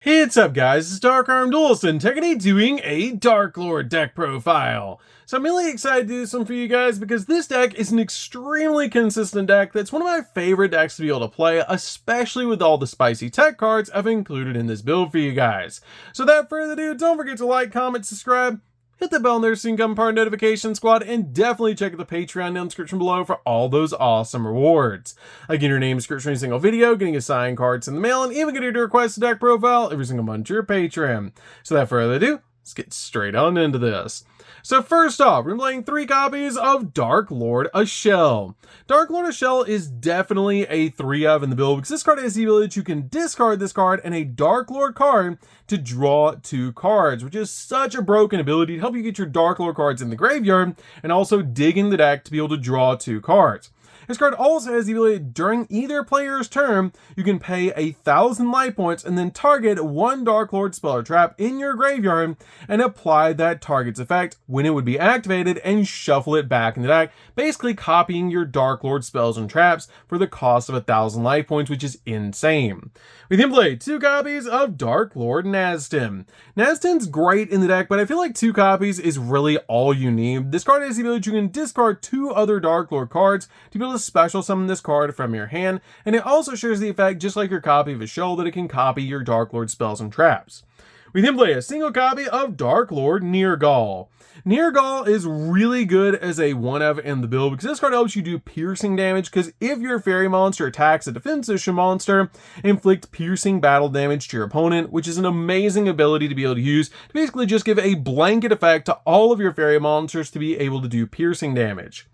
Hey, what's up guys, it's DarkArmedDuelist and today doing a Darklord deck profile. So I'm really excited to do this one for you guys because this deck is an extremely consistent deck that's one of my favorite decks to be able to play, especially with all the spicy tech cards I've included in this build for you guys. So without further ado, don't forget to like, comment, subscribe, hit the bell there so you can become part of the notification squad, and definitely check out the Patreon in the description below for all those awesome rewards. Again, your name is description every single video, getting assigned cards in the mail, and even getting to request a deck profile every single month to your Patreon. So without further ado, let's get straight on into this. So first off, we're playing 3 copies of Darklord A Shell. Darklord A Shell is definitely a 3 of in the build because this card has the ability that you can discard this card and a Darklord card to draw 2 cards, which is such a broken ability to help you get your Darklord cards in the graveyard and also dig in the deck to be able to draw 2 cards. This card also has the ability during either player's turn, you can pay 1,000 life points and then target 1 Darklord spell or trap in your graveyard and apply that target's effect when it would be activated and shuffle it back in the deck, basically copying your Darklord spells and traps for the cost of 1,000 life points, which is insane. We then play 2 copies of Darklord Naz'ten. Naz'ten's great in the deck, but I feel like 2 copies is really all you need. This card has the ability you can discard 2 other Darklord cards to be able to special summon this card from your hand, and it also shares the effect just like your copy of a shell that it can copy your Darklord spells and traps. We then play a single copy of Darklord Nirgal. Nirgal is really good as a 1-of in the build because this card helps you do piercing damage, because if your fairy monster attacks a defensive monster, inflict piercing battle damage to your opponent, which is an amazing ability to be able to use to basically just give a blanket effect to all of your fairy monsters to be able to do piercing damage.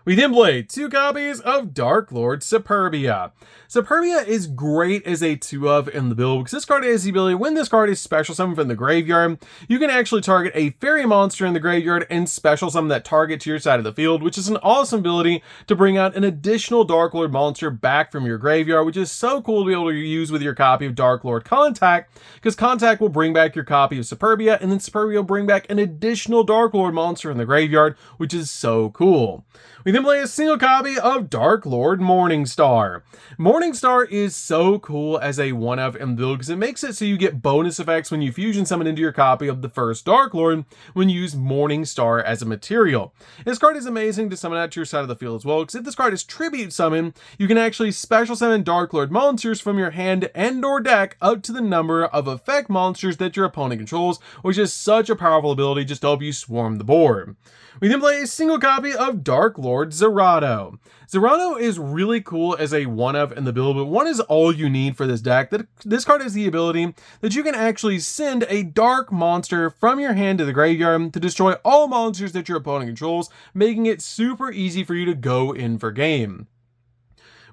We then play 2 copies of Darklord Superbia. Superbia is great as a 2-of in the build because this card has the ability, when this card is special summoned from the graveyard, you can actually target a fairy monster in the graveyard and special summon that target to your side of the field, which is an awesome ability to bring out an additional Darklord monster back from your graveyard, which is so cool to be able to use with your copy of Darklord Contact, because Contact will bring back your copy of Superbia, and then Superbia will bring back an additional Darklord monster in the graveyard, which is so cool. We then play a single copy of Darklord Morningstar. Morningstar is so cool as a 1-of in the build because it makes it so you get bonus effects when you fusion summon into your copy of the first Darklord when you use Morningstar as a material. This card is amazing to summon out to your side of the field as well, because if this card is tribute summon, you can actually special summon Darklord monsters from your hand and or deck up to the number of effect monsters that your opponent controls, which is such a powerful ability just to help you swarm the board. We then play a single copy of Darklord Zerato. Zerato is really cool as a 1-of in the build, but 1 is all you need for this deck. This card has the ability that you can actually send a dark monster from your hand to the graveyard to destroy all monsters that your opponent controls, making it super easy for you to go in for game.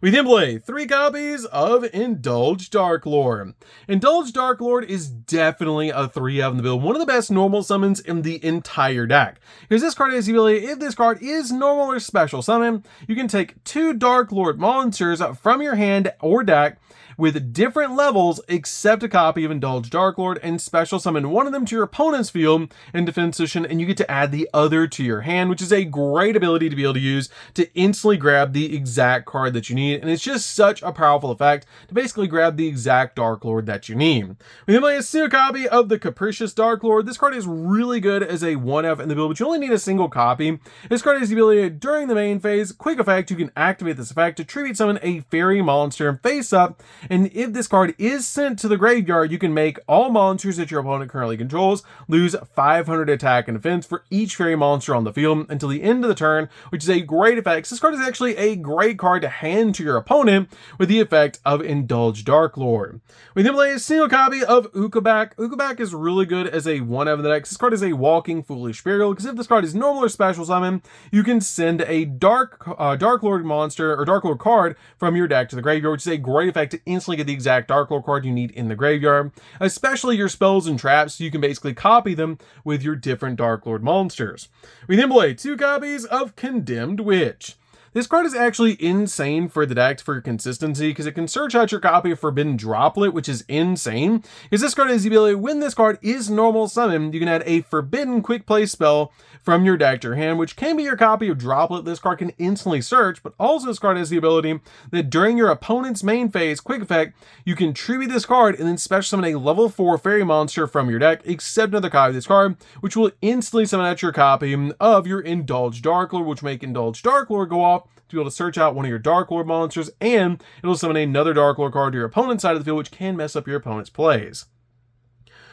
We then play 3 copies of Indulge Darklord. Indulge Darklord is definitely a 3-of in the build, one of the best normal summons in the entire deck. Because this card has the ability, if this card is normal or special summon, you can take 2 Darklord monsters from your hand or deck with different levels except a copy of Indulge Darklord and special summon one of them to your opponent's field in defense position, and you get to add the other to your hand, which is a great ability to be able to use to instantly grab the exact card that you need, and it's just such a powerful effect to basically grab the exact Darklord that you need. We then play a single copy of the Capricious Darklord. This card is really good as a 1-of in the build, but you only need a single copy. This card has the ability during the main phase, quick effect, you can activate this effect to tribute summon a fairy monster face up, and if this card is sent to the graveyard, you can make all monsters that your opponent currently controls lose 500 attack and defense for each fairy monster on the field until the end of the turn, which is a great effect. This card is actually a great card to hand to your opponent with the effect of Indulge Darklord. We then play a single copy of Ukobak. Ukobak is really good as a 1-of in the deck. This card is a walking foolish burial, because if this card is normal or special summon, you can send a Darklord monster or Darklord card from your deck to the graveyard, which is a great effect to instantly get the exact Darklord card you need in the graveyard, especially your spells and traps, so you can basically copy them with your different Darklord monsters. We then play 2 copies of Condemned Witch. This card is actually insane for the deck for consistency because it can search out your copy of Forbidden Droplet, which is insane. Because this card has the ability, when this card is normal summoned, you can add a Forbidden Quick Play spell from your deck to your hand, which can be your copy of Droplet. This card can instantly search, but also this card has the ability that during your opponent's main phase quick effect, you can tribute this card and then special summon a level 4 fairy monster from your deck, except another copy of this card, which will instantly summon out your copy of your Indulge Darklord, which make Indulge Darklord go off to be able to search out one of your Darklord monsters, and it'll summon another Darklord card to your opponent's side of the field, which can mess up your opponent's plays.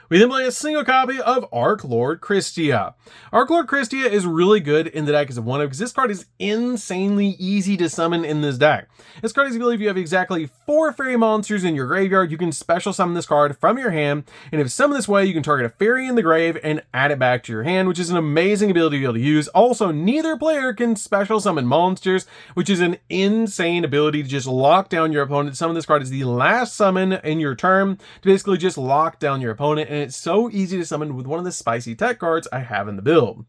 We then play a single copy of Archlord Christia. Archlord Christia is really good in the deck as a 1-of because this card is insanely easy to summon in this deck. This card is the ability, if you have exactly 4 fairy monsters in your graveyard, you can special summon this card from your hand, and if summoned this way, you can target a fairy in the grave and add it back to your hand, which is an amazing ability to be able to use. Also, neither player can special summon monsters, which is an insane ability to just lock down your opponent. Summon this card as the last summon in your turn to basically just lock down your opponent, and it's so easy to summon with one of the spicy tech cards I have in the build.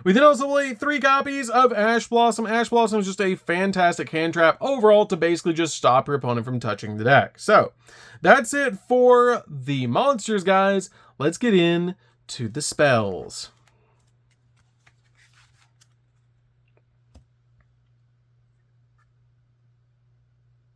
We then also play 3 copies of Ash Blossom. Ash Blossom is just a fantastic hand trap overall to basically just stop your opponent from touching the deck. So that's it for the monsters, guys. Let's get into the spells.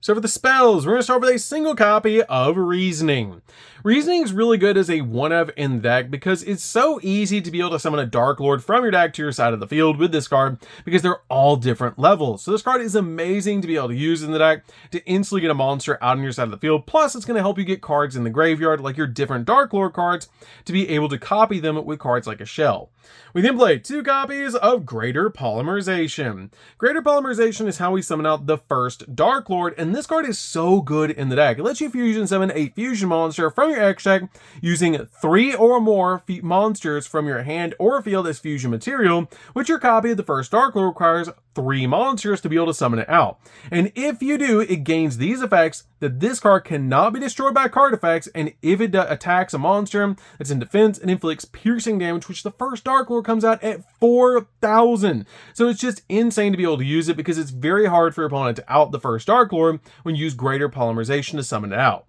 So for the spells, we're going to start with a single copy of Reasoning. Reasoning is really good as a 1-of in the deck because it's so easy to be able to summon a Darklord from your deck to your side of the field with this card because they're all different levels. So this card is amazing to be able to use in the deck to instantly get a monster out on your side of the field. Plus, it's going to help you get cards in the graveyard like your different Darklord cards to be able to copy them with cards like a shell. We then play 2 copies of Greater Polymerization. Greater Polymerization is how we summon out the first Darklord, and this card is so good in the deck. It lets you fusion summon a fusion monster from your X deck using 3 or more monsters from your hand or field as fusion material, which your copy of the first Darklord requires 3 monsters to be able to summon it out. And if you do, it gains these effects that this card cannot be destroyed by card effects, and if it attacks a monster that's in defense, it inflicts piercing damage, which the first Darklord comes out at 4,000. So it's just insane to be able to use it because it's very hard for your opponent to out the first Darklord when you use Greater Polymerization to summon it out.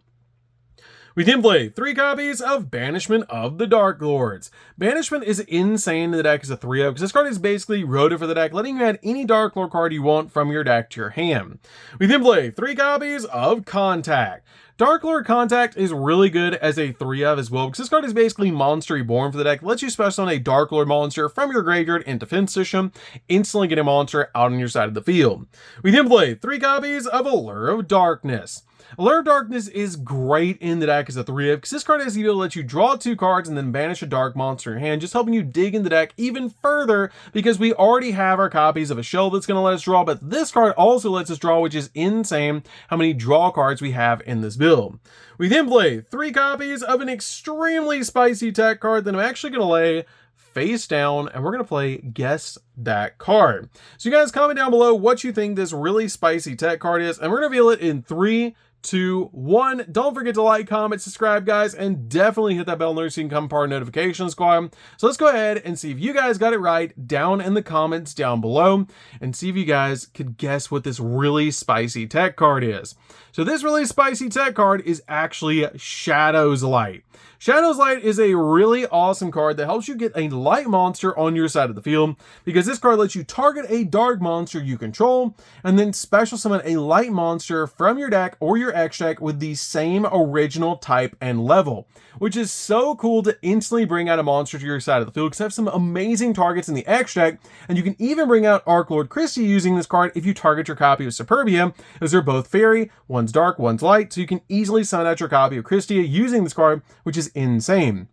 We then play 3 copies of Banishment of the Darklords. Banishment is insane in the deck as a 3-of because this card is basically roted for the deck, letting you add any Darklord card you want from your deck to your hand. We then play 3 copies of Contact. Darklord Contact is really good as a 3-of as well because this card is basically Monster Reborn for the deck. It lets you special summon a Darklord monster from your graveyard and defense system, instantly get a monster out on your side of the field. We then play 3 copies of Allure of Darkness. Allure of Darkness is great in the deck as a 3-of because this card has the ability to let you draw 2 cards and then banish a dark monster in your hand, just helping you dig in the deck even further because we already have our copies of a shell that's going to let us draw, but this card also lets us draw, which is insane how many draw cards we have in this build. We then play 3 copies of an extremely spicy tech card that I'm actually going to lay face down, and we're going to play Guess That Card. So you guys comment down below what you think this really spicy tech card is, and we're going to reveal it in 3, 2, 1. Don't forget to like, comment, subscribe, guys, and definitely hit that bell so you can become part of Notification Squad. So let's go ahead and see if you guys got it right down in the comments down below, and see if you guys could guess what this really spicy tech card is. So this really spicy tech card is actually Shadow's Light. Shadow's Light is a really awesome card that helps you get a light monster on your side of the field because this card lets you target a dark monster you control and then special summon a light monster from your deck or your X deck with the same original type and level, which is so cool to instantly bring out a monster to your side of the field because I have some amazing targets in the X deck, and you can even bring out Archlord Christie using this card if you target your copy of Superbia, as they're both fairy, one's dark, one's light, so you can easily summon out your copy of Christia using this card, which is insane.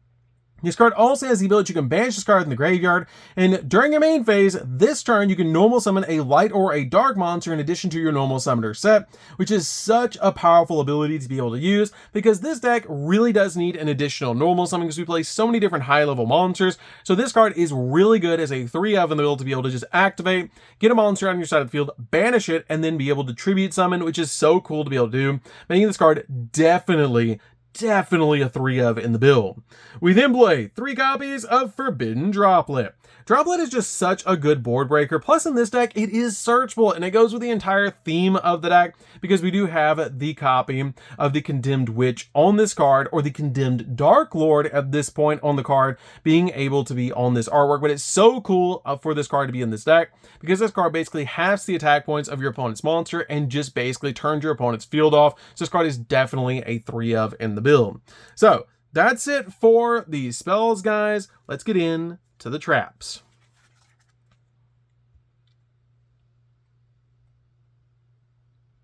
This card also has the ability you can banish this card in the graveyard, and during your main phase, this turn you can normal summon a light or a dark monster in addition to your normal summoner set, which is such a powerful ability to be able to use because this deck really does need an additional normal summon because we play so many different high level monsters. So this card is really good as a 3-of in the build to be able to just activate, get a monster on your side of the field, banish it, and then be able to tribute summon, which is so cool to be able to do, making this card definitely definitely a 3 of in the build. We then play 3 copies of Forbidden Droplet. Droplet is just such a good board breaker, plus in this deck it is searchable and it goes with the entire theme of the deck because we do have the copy of the Condemned Witch on this card, or the Condemned Darklord at this point on the card being able to be on this artwork. But it's so cool for this card to be in this deck because this card basically halves the attack points of your opponent's monster and just basically turns your opponent's field off. So this card is definitely a 3 of in the build. So that's it for the spells, guys. Let's get in to the traps.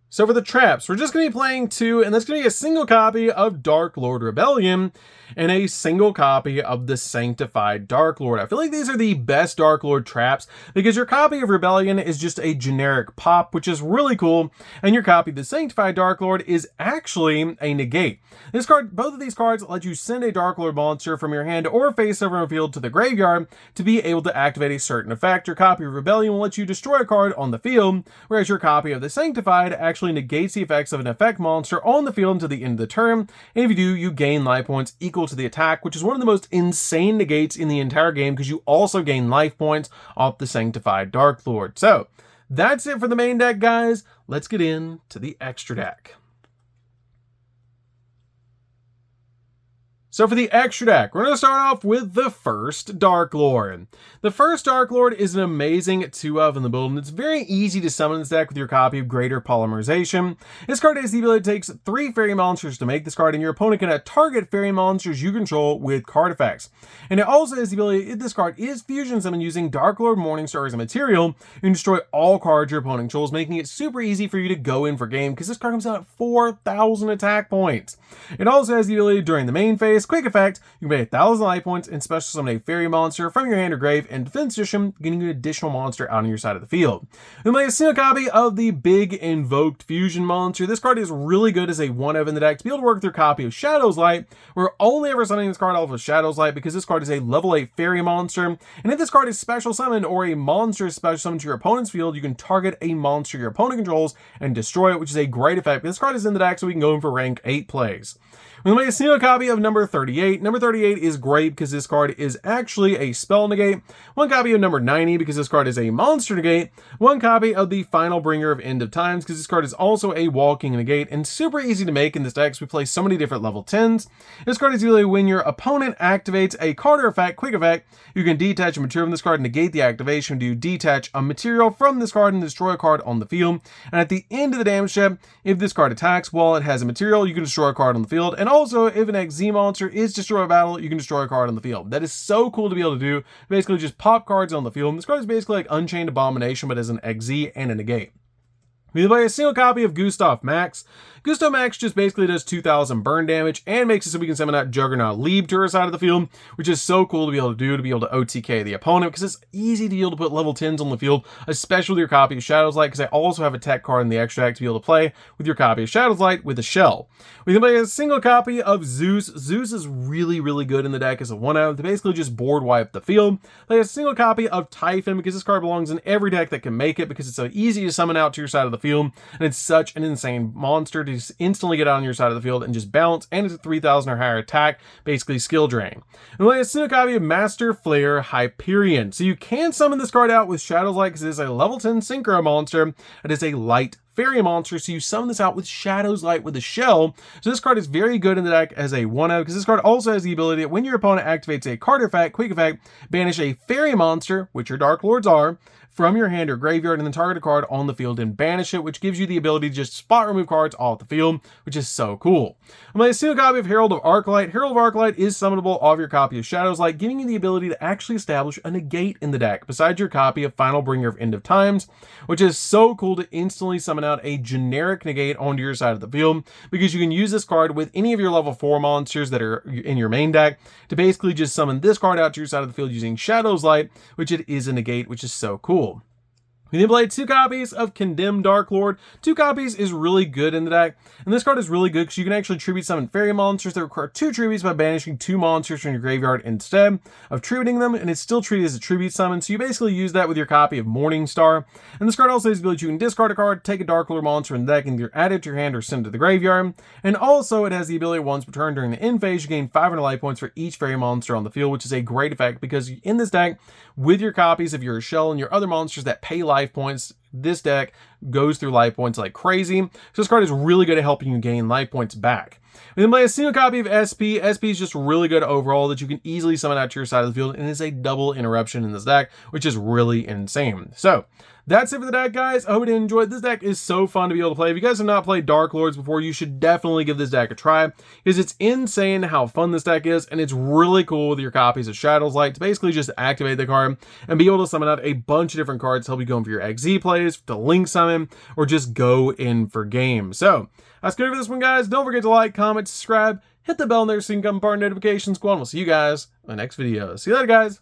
So for the traps, we're just going to be playing 2, and that's going to be a single copy of Darklord Rebellion and a single copy of the Sanctified Darklord. I feel like these are the best Darklord traps because your copy of Rebellion is just a generic pop, which is really cool, and your copy of the Sanctified Darklord is actually a negate. This card, both of these cards let you send a Darklord monster from your hand or face over a field to the graveyard to be able to activate a certain effect. Your copy of Rebellion will let you destroy a card on the field, whereas your copy of the Sanctified actually negates the effects of an effect monster on the field until the end of the turn, and if you do, you gain life points equal to the attack, which is one of the most insane negates in the entire game because you also gain life points off the Sanctified Darklord. So that's it for the main deck, guys. Let's get into the extra deck. So for the extra deck, we're going to start off with the first Darklord. The first Darklord is an amazing 2 of in the build, and it's very easy to summon this deck with your copy of Greater Polymerization. This card has the ability to take 3 fairy monsters to make this card, and your opponent can target fairy monsters you control with card effects. And it also has the ability, if this card is fusion summoned using Darklord Morningstar as a material, you can destroy all cards your opponent controls, making it super easy for you to go in for game, because this card comes out at 4,000 attack points. It also has the ability during the main phase, quick effect, you can pay 1,000 life points and special summon a fairy monster from your hand or grave, and defense edition, getting an additional monster out on your side of the field. Then play a single copy of the Big Invoked Fusion monster. This card is really good as a 1 of in the deck to be able to work with your copy of Shadow's Light. We're only ever summoning this card off of Shadow's Light because this card is a level 8 fairy monster, and if this card is special summoned or a monster is special summoned to your opponent's field, you can target a monster your opponent controls and destroy it, which is a great effect. This card is in the deck so we can go in for rank 8 plays. We play a single copy of number 38. Number 38 is great because this card is actually a spell negate. 1 copy of number 90 because this card is a monster negate. 1 copy of the Final Bringer of End of Times because this card is also a walking negate and super easy to make in this deck because we play so many different level 10s. This card is usually when your opponent activates a card or effect, quick effect, you can detach a material from this card, negate the activation to detach a material from this card and destroy a card on the field. And at the end of the damage step, if this card attacks while it has a material, you can destroy a card on the field. And also, if an XZ monster is destroyed by battle, you can destroy a card on the field. That is so cool to be able to do. Basically, just pop cards on the field. And this card is basically like Unchained Abomination, but as an XZ and a negate. We play a single copy of Gustav Max. Gustav Max just basically does 2,000 burn damage and makes it so we can summon out Juggernaut Lieb to our side of the field, which is so cool to be able to do, to be able to OTK the opponent, because it's easy to be able to put level 10s on the field, especially with your copy of Shadow's Light, because I also have a tech card in the extra deck to be able to play with your copy of Shadow's Light with a shell. We can play a single copy of Zeus. Zeus is really, really good in the deck as a 1-out to basically just board wipe the field. Play a single copy of Typhon because this card belongs in every deck that can make it, because it's so easy to summon out to your side of the field, and it's such an insane monster to just instantly get out on your side of the field and just bounce, and it's a 3,000 or higher attack, basically skill drain. And play a single copy of Master Flare Hyperion. So you can summon this card out with Shadow's Light because it is a level 10 Synchro monster. It is a light fairy monster, so you summon this out with Shadow's Light with a shell. So this card is very good in the deck as a 1-out because this card also has the ability that when your opponent activates a card effect, quick effect, banish a fairy monster, which your Darklords are, from your hand or graveyard, and then target a card on the field and banish it, which gives you the ability to just spot remove cards off the field, which is so cool. I'm going to single copy of Herald of Arclight. Herald of Arclight is summonable off your copy of Shadow's Light, giving you the ability to actually establish a negate in the deck, besides your copy of Final Bringer of End of Times, which is so cool to instantly summon out a generic negate onto your side of the field, because you can use this card with any of your level 4 monsters that are in your main deck to basically just summon this card out to your side of the field using Shadow's Light, which it is a negate, which is so cool. We then play 2 copies of Condemned Darklord. 2 copies is really good in the deck, and this card is really good because you can actually tribute summon fairy monsters that require 2 tributes by banishing 2 monsters from your graveyard instead of tributing them, and it's still treated as a tribute summon, so you basically use that with your copy of Morningstar. And this card also has the ability you can discard a card, take a Darklord monster in the deck, and either add it to your hand or send it to the graveyard. And also it has the ability once per turn during the end phase, you gain 500 life points for each fairy monster on the field, which is a great effect because in this deck, with your copies of your shell and your other monsters that pay life points, this deck goes through life points like crazy. So this card is really good at helping you gain life points back. We then play a single copy of SP. SP is just really good overall that you can easily summon out to your side of the field, and it's a double interruption in this deck, which is really insane. So that's it for the deck, guys. I hope you enjoyed. This deck is so fun to be able to play. If you guys have not played Darklords before, you should definitely give this deck a try because it's insane how fun this deck is, and it's really cool with your copies of Shadow's Light to basically just activate the card and be able to summon out a bunch of different cards to help you go in for your XZ plays, to link summon, or just go in for game. So that's good for this one, guys. Don't forget to like, comment, subscribe, hit the bell in there so you can become part of notifications squad. We'll see you guys in the next video. See you later, guys.